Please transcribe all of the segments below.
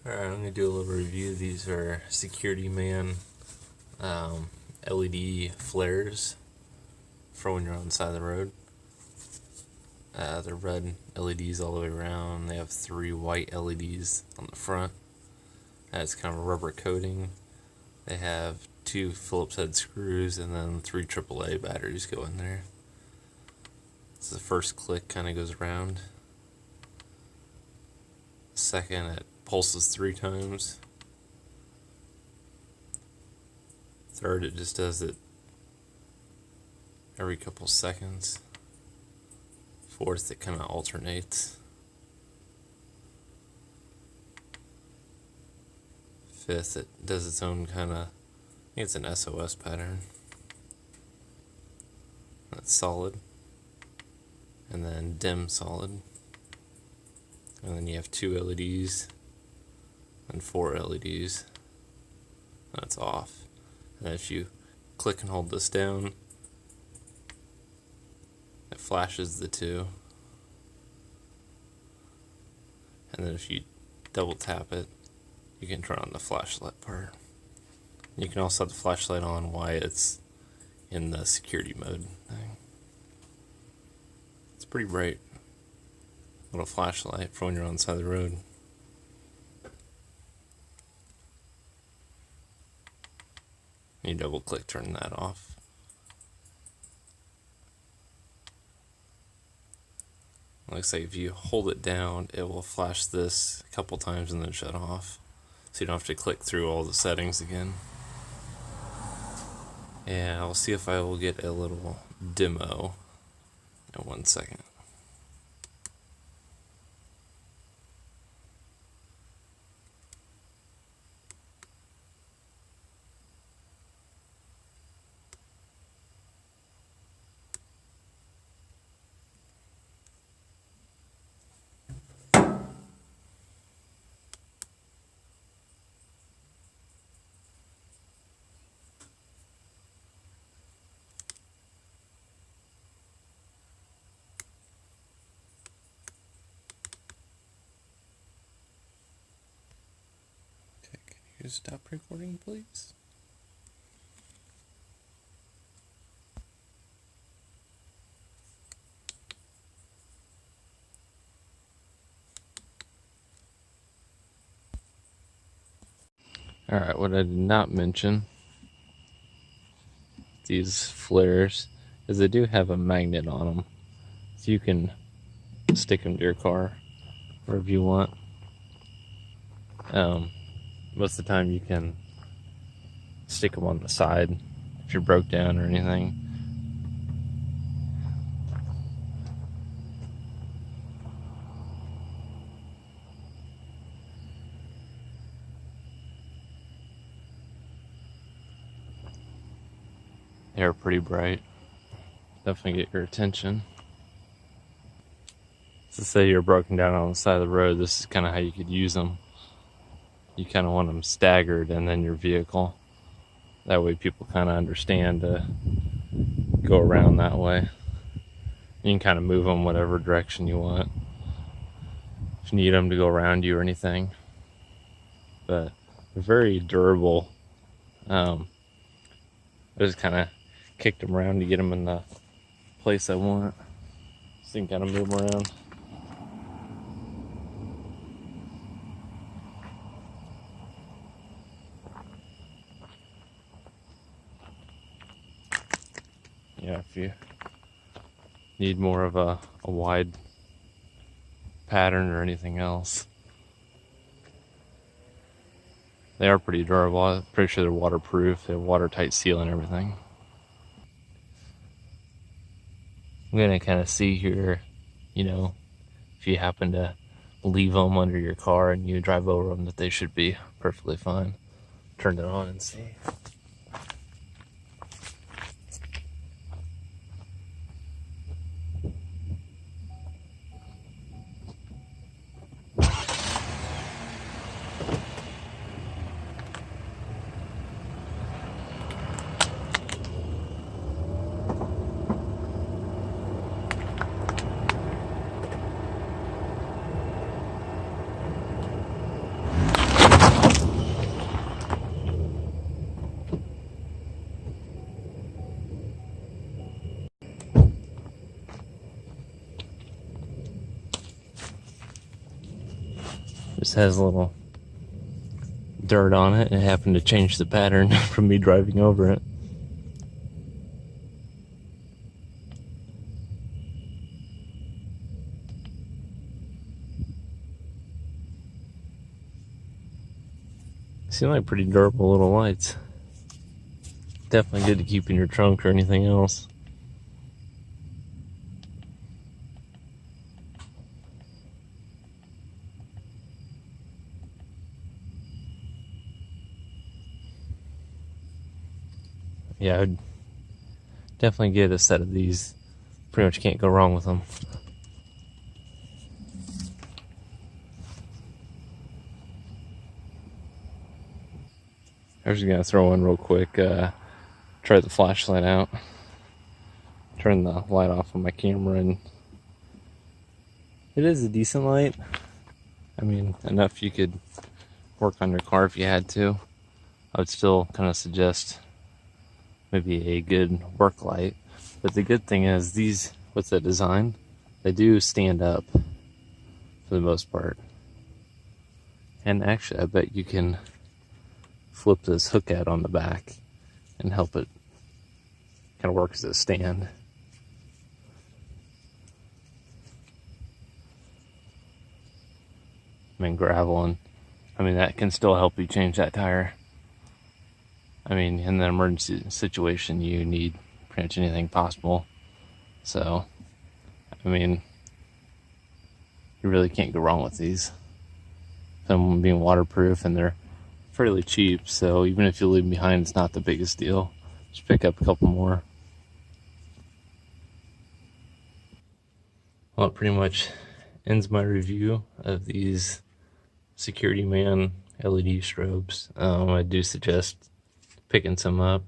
Alright, I'm going to do a little review. These are SecurityMan LED flares for when you're on the side of the road. They're red LEDs all the way around. They have 3 white LEDs on the front. It's kind of a rubber coating. They have 2 Phillips head screws and then 3 AAA batteries go in there. So the first click kind of goes around. Second, it pulses 3 times. Third, it just does it every couple seconds. Fourth, it kind of alternates. Fifth, it does its own kind of, I think it's an SOS pattern. That's solid. And then dim solid. And then you have 2 LEDs and 4 LEDs. That's off. And if you click and hold this down, it flashes the 2. And then if you double tap it, you can turn on the flashlight part. You can also have the flashlight on while it's in the security mode thing. It's pretty bright. Little flashlight for when you're on the side of the road. You double click, turn that off. Looks like if you hold it down, it will flash this a couple times and then shut off. So you don't have to click through all the settings again. And I'll see if I will get a little demo in 1 second. Can you stop recording, please? Alright, what I did not mention, these flares, is they do have a magnet on them. So you can stick them to your car wherever you want. Most of the time you can stick them on the side if you're broke down or anything. They're pretty bright. Definitely get your attention. So say you're broken down on the side of the road, this is kind of how you could use them. You kind of want them staggered and then your vehicle. That way people kind of understand to go around that way. You can kind of move them whatever direction you want. If you need them to go around you or anything. But they're very durable. I just kind of kicked them around to get them in the place I want. So you can kind of move them around. Yeah, if you need more of a wide pattern or anything else. They are pretty durable. I'm pretty sure they're waterproof. They have watertight seal and everything. I'm going to kind of see here, you know, if you happen to leave them under your car and you drive over them, that they should be perfectly fine. Turn it on and see. Just has a little dirt on it. It happened to change the pattern from me driving over it. Seem like pretty durable little lights. Definitely good to keep in your trunk or anything else. Yeah, I'd definitely get a set of these. Pretty much can't go wrong with them. I was just gonna throw in real quick, try the flashlight out, turn the light off on my camera, and it is a decent light. I mean, enough you could work on your car if you had to. I would still kind of suggest maybe a good work light. But the good thing is these, with the design, they do stand up for the most part. And actually, I bet you can flip this hook out on the back and help it kind of work as a stand. I mean, gravel, and I mean, that can still help you change that tire. I mean, in an emergency situation, you need pretty much anything possible. So, I mean, you really can't go wrong with these. Them being waterproof, and they're fairly cheap, so even if you leave them behind, it's not the biggest deal. Just pick up a couple more. Well, it pretty much ends my review of these SecurityMan LED strobes. I do suggest picking some up.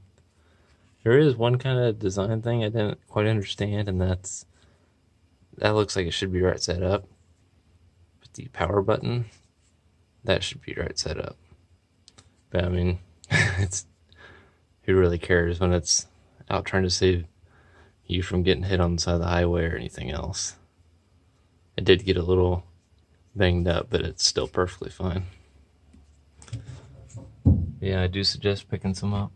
There is one kind of design thing I didn't quite understand, and that looks like it should be right side up. But the power button, that should be right side up. But I mean, who really cares when it's out trying to save you from getting hit on the side of the highway or anything else. It did get a little banged up, but it's still perfectly fine. Yeah, I do suggest picking some up.